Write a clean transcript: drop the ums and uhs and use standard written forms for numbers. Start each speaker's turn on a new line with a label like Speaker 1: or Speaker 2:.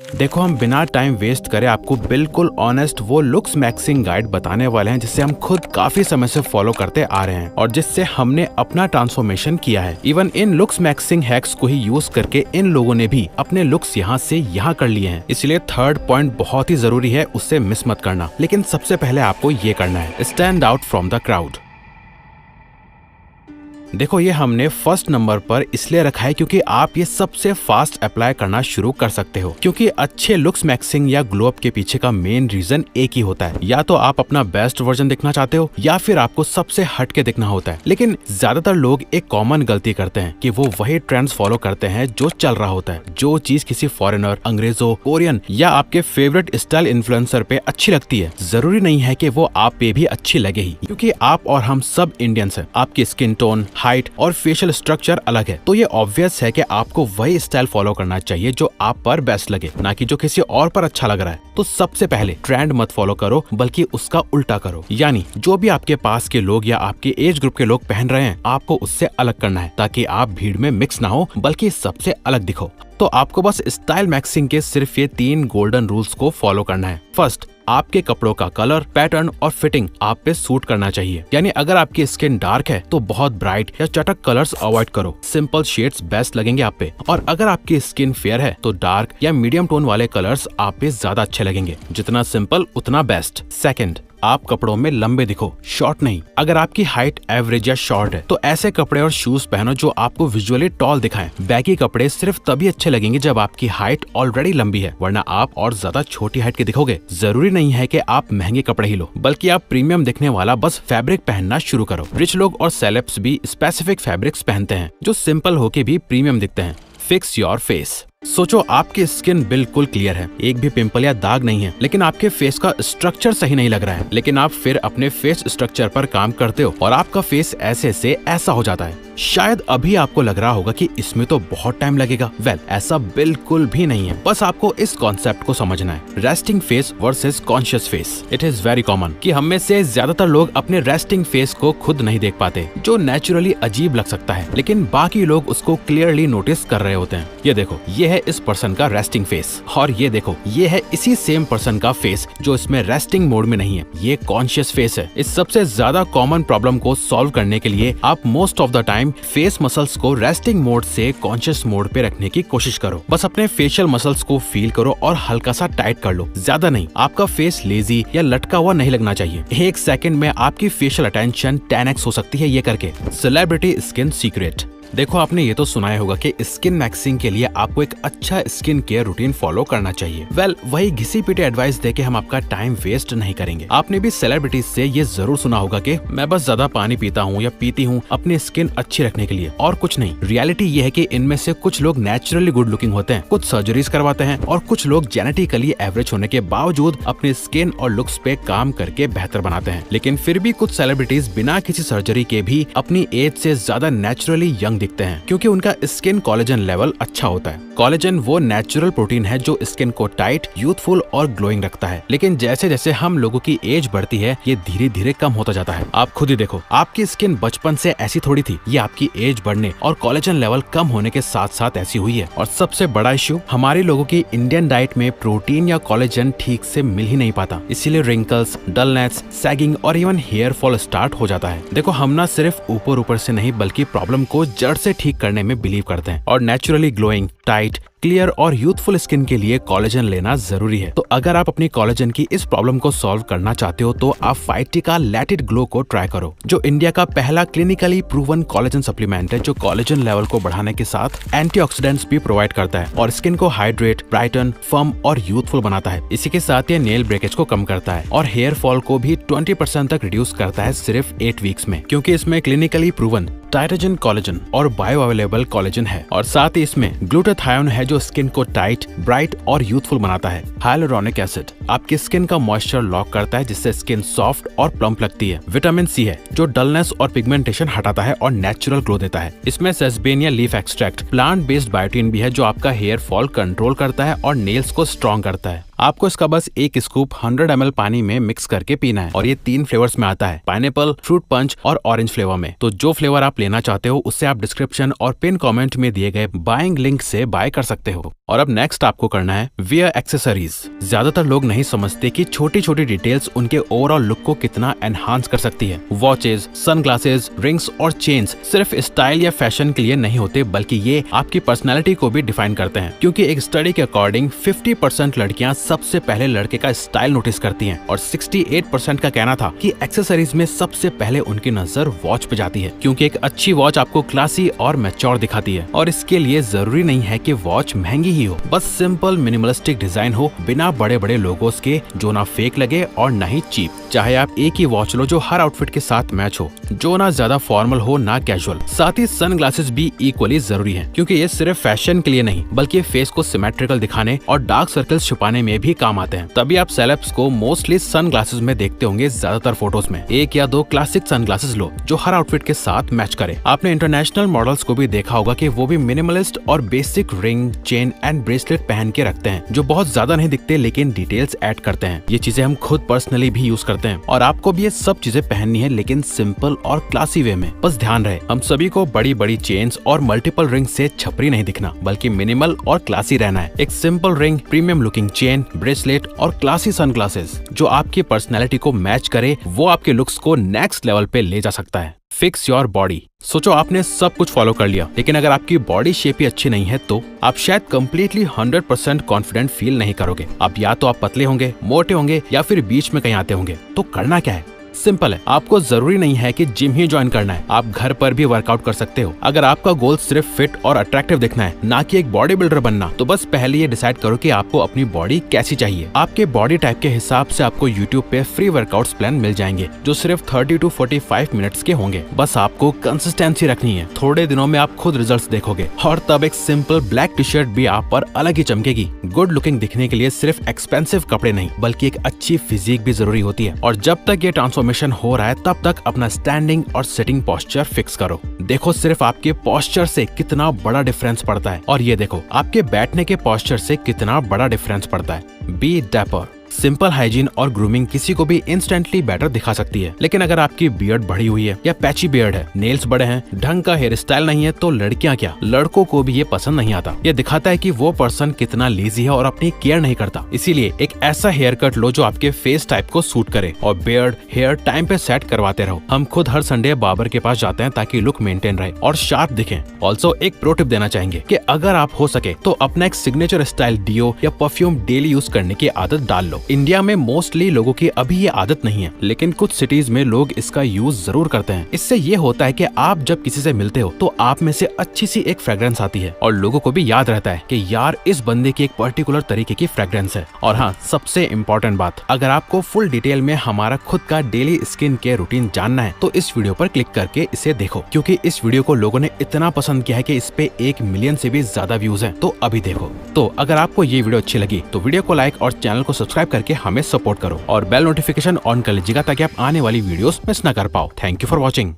Speaker 1: देखो, हम बिना टाइम वेस्ट करे आपको बिल्कुल ऑनेस्ट वो लुक्स मैक्सिंग गाइड बताने वाले हैं जिसे हम खुद काफी समय से फॉलो करते आ रहे हैं और जिससे हमने अपना ट्रांसफॉर्मेशन किया है। Even in looks maxing hacks को ही यूज करके इन लोगों ने भी अपने लुक्स यहाँ से यहाँ कर लिए हैं। इसलिए थर्ड पॉइंट बहुत ही जरूरी है, उससे मिस मत करना। लेकिन सबसे पहले आपको ये करना है, stand out from the crowd. देखो, ये हमने फर्स्ट नंबर पर इसलिए रखा है क्योंकि आप ये सबसे फास्ट अप्लाई करना शुरू कर सकते हो। क्योंकि अच्छे लुक्स मैक्सिंग या ग्लो अप के पीछे का मेन रीजन एक ही होता है, या तो आप अपना बेस्ट वर्जन दिखना चाहते हो या फिर आपको सबसे हट के दिखना होता है। लेकिन ज्यादातर लोग एक कॉमन गलती करते हैं कि वो वही ट्रेंड्स फॉलो करते हैं जो चल रहा होता है। जो चीज किसी फॉरेनर, अंग्रेजों, कोरियन या आपके फेवरेट स्टाइल इन्फ्लुएंसर पे अच्छी लगती है, जरूरी नहीं है कि वो आप पे भी अच्छी लगे ही। क्योंकि आप और हम सब इंडियंस हैं, आपकी स्किन टोन, हाइट और फेशियल स्ट्रक्चर अलग है, तो ये ऑब्वियस है कि आपको वही स्टाइल फॉलो करना चाहिए जो आप पर बेस्ट लगे, ना कि जो किसी और पर अच्छा लग रहा है। तो सबसे पहले ट्रेंड मत फॉलो करो, बल्कि उसका उल्टा करो। यानी जो भी आपके पास के लोग या आपके एज ग्रुप के लोग पहन रहे हैं, आपको उससे अलग करना है, ताकि आप भीड़ में मिक्स ना हो बल्कि सबसे अलग दिखो। तो आपको बस स्टाइल मैक्सिंग के सिर्फ ये 3 गोल्डन रूल्स को फॉलो करना है। फर्स्ट, आपके कपड़ों का कलर, पैटर्न और फिटिंग आप पे सूट करना चाहिए। यानी अगर आपकी स्किन डार्क है तो बहुत ब्राइट या चटक कलर्स अवॉइड करो, सिंपल शेड्स बेस्ट लगेंगे आप पे। और अगर आपकी स्किन फेयर है तो डार्क या मीडियम टोन वाले कलर्स आप पे ज्यादा अच्छे लगेंगे। जितना सिंपल उतना बेस्ट। सेकंड, आप कपड़ों में लंबे दिखो, शॉर्ट नहीं। अगर आपकी हाइट एवरेज या शॉर्ट है तो ऐसे कपड़े और शूज पहनो जो आपको विजुअली टॉल दिखाएं। बैगी कपड़े सिर्फ तभी अच्छे लगेंगे जब आपकी हाइट ऑलरेडी लंबी है, वरना आप और ज्यादा छोटी हाइट के दिखोगे। जरूरी नहीं है कि आप महंगे कपड़े ही लो, बल्कि आप प्रीमियम दिखने वाला बस फैब्रिक पहनना शुरू करो। रिच लोग और सेलेब्स भी स्पेसिफिक फैब्रिक्स पहनते हैं जो सिंपल होके भी प्रीमियम दिखते हैं। Fix your face. सोचो, आपकी स्किन बिल्कुल क्लियर है, एक भी पिंपल या दाग नहीं है, लेकिन आपके फेस का स्ट्रक्चर सही नहीं लग रहा है। लेकिन आप फिर अपने फेस स्ट्रक्चर पर काम करते हो और आपका फेस ऐसे से ऐसा हो जाता है। शायद अभी आपको लग रहा होगा कि इसमें तो बहुत टाइम लगेगा। वेल, ऐसा बिल्कुल भी नहीं है। बस आपको इस कॉन्सेप्ट को समझना है, resting face versus conscious face. It is very common कि हम में से ज्यादातर लोग अपने रेस्टिंग फेस को खुद नहीं देख पाते, जो नेचुरली अजीब लग सकता है, लेकिन बाकी लोग उसको क्लियरली नोटिस कर रहे होते हैं। ये देखो, ये है इस पर्सन का रेस्टिंग फेस, और ये देखो, ये है इसी सेम पर्सन का फेस जो इसमें रेस्टिंग मोड में नहीं है। ये कॉन्शियस फेस है। इस सबसे ज्यादा कॉमन प्रॉब्लम को सॉल्व करने के लिए आप most of the time face muscles को रेस्टिंग मोड से कॉन्शियस मोड पे रखने की कोशिश करो। बस अपने फेशियल मसल्स को फील करो और हल्का सा टाइट कर लो, ज्यादा नहीं। आपका फेस लेजी या लटका हुआ नहीं लगना चाहिए। 1 सेकंड में आपकी फेशियल अटेंशन 10x हो सकती है ये करके। Celebrity skin secret. देखो, आपने ये तो सुना होगा कि स्किन मैक्सिंग के लिए आपको एक अच्छा स्किन केयर रूटीन फॉलो करना चाहिए। वेल, वही घिसी पिटी एडवाइस देके हम आपका टाइम वेस्ट नहीं करेंगे। आपने भी सेलिब्रिटीज से ये जरूर सुना होगा कि मैं बस ज्यादा पानी पीता हूँ या पीती हूँ अपनी स्किन अच्छी रखने के लिए, और कुछ नहीं। रियलिटी ये है कि इनमें से कुछ लोग नेचुरली गुड लुकिंग होते हैं, कुछ सर्जरीज करवाते हैं, और कुछ लोग जेनेटिकली एवरेज होने के बावजूद अपने स्किन और लुक्स पे काम करके बेहतर बनाते हैं। लेकिन फिर भी कुछ सेलिब्रिटीज बिना किसी सर्जरी के भी अपनी एज से ज्यादा नेचुरली यंग दिखते हैं, क्योंकि उनका स्किन कोलेजन लेवल अच्छा होता है। कोलेजन वो नेचुरल प्रोटीन है जो स्किन को टाइट, यूथफुल और ग्लोइंग रखता है। लेकिन जैसे जैसे हम लोगों की एज बढ़ती है, ये धीरे धीरे कम होता जाता है। आप खुद ही देखो, आपकी स्किन बचपन से ऐसी थोड़ी थी, ये आपकी एज बढ़ने और कोलेजन लेवल कम होने के साथ साथ ऐसी हुई है। और सबसे बड़ा इश्यू, हमारे लोगों की इंडियन डाइट में प्रोटीन या कोलेजन ठीक से मिल ही नहीं पाता, इसीलिए रिंकल्स, डलनेस, सैगिंग और इवन हेयर फॉल स्टार्ट हो जाता है। देखो, हम ना सिर्फ ऊपर ऊपर से नहीं बल्कि प्रॉब्लम को जड़ से ठीक करने में बिलीव करते हैं, और नेचुरली ग्लोइंग, टाइट, क्लियर और यूथफुल स्किन के लिए कोलेजन लेना जरूरी है। तो अगर आप अपनी कोलेजन की इस प्रॉब्लम को सॉल्व करना चाहते हो तो आप फाइटिका लेट इट ग्लो को ट्राई करो, जो इंडिया का पहला क्लिनिकली प्रूवन कोलेजन सप्लीमेंट है, जो कोलेजन लेवल को बढ़ाने के साथ एंटीऑक्सीडेंट्स भी प्रोवाइड करता है और स्किन को हाइड्रेट, ब्राइटन, फर्म और यूथफुल बनाता है। इसी के साथ ये नेल ब्रेकेज को कम करता है और हेयर फॉल को भी 20% तक रिड्यूस करता है सिर्फ 8 वीक्स में, क्योंकि इसमें क्लिनिकली प्रूवन टाइटोजन कोलेजन और बायो अवेलेबल कोलेजन है, और साथ ही इसमें ग्लूटाथायोन है जो स्किन को टाइट, ब्राइट और यूथफुल बनाता है। हाइलुरोनिक एसिड आपकी स्किन का मॉइस्चर लॉक करता है, जिससे स्किन सॉफ्ट और प्लम्प लगती है। विटामिन सी है जो डलनेस और पिगमेंटेशन हटाता है और नेचुरल ग्लो देता है। इसमें sesbania leaf extract plant based biotin भी है जो आपका हेयर फॉल कंट्रोल करता है और नेल्स को स्ट्रॉन्ग करता है। आपको इसका बस एक स्कूप 100 ml पानी में मिक्स करके पीना है और ये 3 फ्लेवर्स में आता है, पाइनएप्पल, फ्रूट पंच और ऑरेंज फ्लेवर में। तो जो फ्लेवर आप लेना चाहते हो उससे आप डिस्क्रिप्शन और पिन कमेंट में दिए गए बाइंग लिंक से बाय कर सकते हो। और अब नेक्स्ट आपको करना है वियर एक्सेसरीज। ज्यादातर लोग नहीं समझते कि छोटी छोटी डिटेल्स उनके ओवरऑल लुक को कितना एनहांस कर सकती है। वॉचेस, सनग्लासेस, रिंग्स और चेन्स सिर्फ स्टाइल या फैशन के लिए नहीं होते, बल्कि ये आपकी पर्सनैलिटी को भी डिफाइन करते हैं। क्योंकि एक स्टडी के अकॉर्डिंग 50% लड़कियां सबसे पहले लड़के का स्टाइल नोटिस करती हैं और 68% का कहना था कि एक्सेसरीज में सबसे पहले उनकी नजर वॉच पे जाती है। क्योंकि एक अच्छी वॉच आपको क्लासी और मैच्योर दिखाती है और इसके लिए जरूरी नहीं है कि वॉच महंगी ही हो, बस सिंपल मिनिमलिस्टिक डिजाइन हो, बिना बड़े बड़े लोगोस के, जो ना फेक लगे और ना ही चीप। चाहे आप एक ही वॉच लो जो हर आउटफिट के साथ मैच हो, जो ना ज्यादा फॉर्मल हो ना कैजुअल। साथ ही सनग्लासेस भी इक्वली जरूरी है, क्योंकि ये सिर्फ फैशन के लिए नहीं बल्कि फेस को सिमेट्रिकल दिखाने और डार्क सर्कल्स छुपाने में भी काम आते हैं। तभी आप सेलेब्स को मोस्टली सनग्लासेस में देखते होंगे ज्यादातर फोटोज में। एक या दो क्लासिक सनग्लासेस लो जो हर आउटफिट के साथ मैच करे। आपने इंटरनेशनल मॉडल्स को भी देखा होगा कि वो भी मिनिमलिस्ट और basic ring, chain and bracelet पहन के रखते हैं, जो बहुत ज्यादा नहीं दिखते लेकिन डिटेल्स ऐड करते हैं। ये चीजें हम खुद पर्सनली भी यूज करते हैं और आपको भी ये सब चीजें पहननी है, लेकिन सिंपल और क्लासी वे में। बस ध्यान रहे, हम सभी को बड़ी बड़ी चेन्स और मल्टीपल रिंग से छपरी नहीं दिखना, बल्कि मिनिमल और क्लासी रहना है। एक simple ring, premium looking chain, bracelet और क्लासी सनग्लासेस जो आपकी पर्सनैलिटी को मैच करे, वो आपके लुक्स को नेक्स्ट लेवल पे ले जा सकता है। Fix your body. सोचो आपने सब कुछ फॉलो कर लिया, लेकिन अगर आपकी बॉडी शेप ही अच्छी नहीं है तो आप शायद कम्प्लीटली 100% कॉन्फिडेंट फील नहीं करोगे। अब या तो आप पतले होंगे, मोटे होंगे या फिर बीच में कहीं आते होंगे। तो करना क्या है? सिंपल है, आपको जरूरी नहीं है कि जिम ही ज्वाइन करना है, आप घर पर भी वर्कआउट कर सकते हो। अगर आपका गोल सिर्फ फिट और अट्रैक्टिव दिखना है, ना कि एक बॉडी बिल्डर बनना, तो बस पहले ये डिसाइड करो कि आपको अपनी बॉडी कैसी चाहिए। आपके बॉडी टाइप के हिसाब से आपको यूट्यूब पे फ्री वर्कआउट्स प्लान मिल जाएंगे जो सिर्फ 30 to 45 मिनट्स के होंगे। बस आपको कंसिस्टेंसी रखनी है, थोड़े दिनों में आप खुद रिजल्ट्स देखोगे और तब एक सिंपल ब्लैक टी शर्ट भी आप पर अलग ही चमकेगी। गुड लुकिंग दिखने के लिए सिर्फ एक्सपेंसिव कपड़े नहीं बल्कि एक अच्छी फिजिक भी जरूरी होती है। और जब तक ये ट्रांसफॉर्मेशन हो रहा है तब तक अपना स्टैंडिंग और सिटिंग पोस्चर फिक्स करो। देखो सिर्फ आपके पोस्चर से कितना बड़ा डिफरेंस पड़ता है, और ये देखो आपके बैठने के पोस्चर से कितना बड़ा डिफरेंस पड़ता है। Be dapper. सिंपल हाइजीन और ग्रूमिंग किसी को भी इंस्टेंटली बेटर दिखा सकती है, लेकिन अगर आपकी बियर्ड बढ़ी हुई है या पैची बियर्ड है, नेल्स बड़े हैं, ढंग का हेयर स्टाइल नहीं है, तो लड़कियां क्या लड़कों को भी ये पसंद नहीं आता। ये दिखाता है कि वो पर्सन कितना लेजी है और अपनी केयर नहीं करता। इसीलिए एक ऐसा हेयर कट लो जो आपके फेस टाइप को सूट करे और बियर्ड हेयर टाइम पे सेट करवाते रहो। हम खुद हर संडे बार्बर के पास जाते हैं ताकि लुक मेंटेन रहे और शार्प दिखे। ऑल्सो एक प्रो टिप देना चाहेंगे कि अगर आप हो सके तो अपना एक सिग्नेचर स्टाइल डियो या परफ्यूम डेली यूज करने की आदत डाल लो। इंडिया में मोस्टली लोगों की अभी ये आदत नहीं है, लेकिन कुछ सिटीज में लोग इसका यूज जरूर करते हैं। इससे ये होता है कि आप जब किसी से मिलते हो तो आप में से अच्छी सी एक फ्रेग्रेंस आती है और लोगों को भी याद रहता है कि यार इस बंदे की एक पर्टिकुलर तरीके की फ्रेग्रेंस है। और हाँ, सबसे इम्पोर्टेंट बात, अगर आपको फुल डिटेल में हमारा खुद का डेली स्किन केयर रूटीन जानना है तो इस वीडियो पर क्लिक करके इसे देखो, क्योंकि इस वीडियो को लोगों ने इतना पसंद किया है कि इस पे 1 मिलियन से भी ज्यादा व्यूज हैं। तो अभी देखो। तो अगर आपको ये वीडियो अच्छी लगी तो वीडियो को लाइक और चैनल को सब्सक्राइब करके हमें सपोर्ट करो और बेल नोटिफिकेशन ऑन कर लीजिएगा ताकि आप आने वाली वीडियोस मिस ना कर पाओ। Thank you for watching.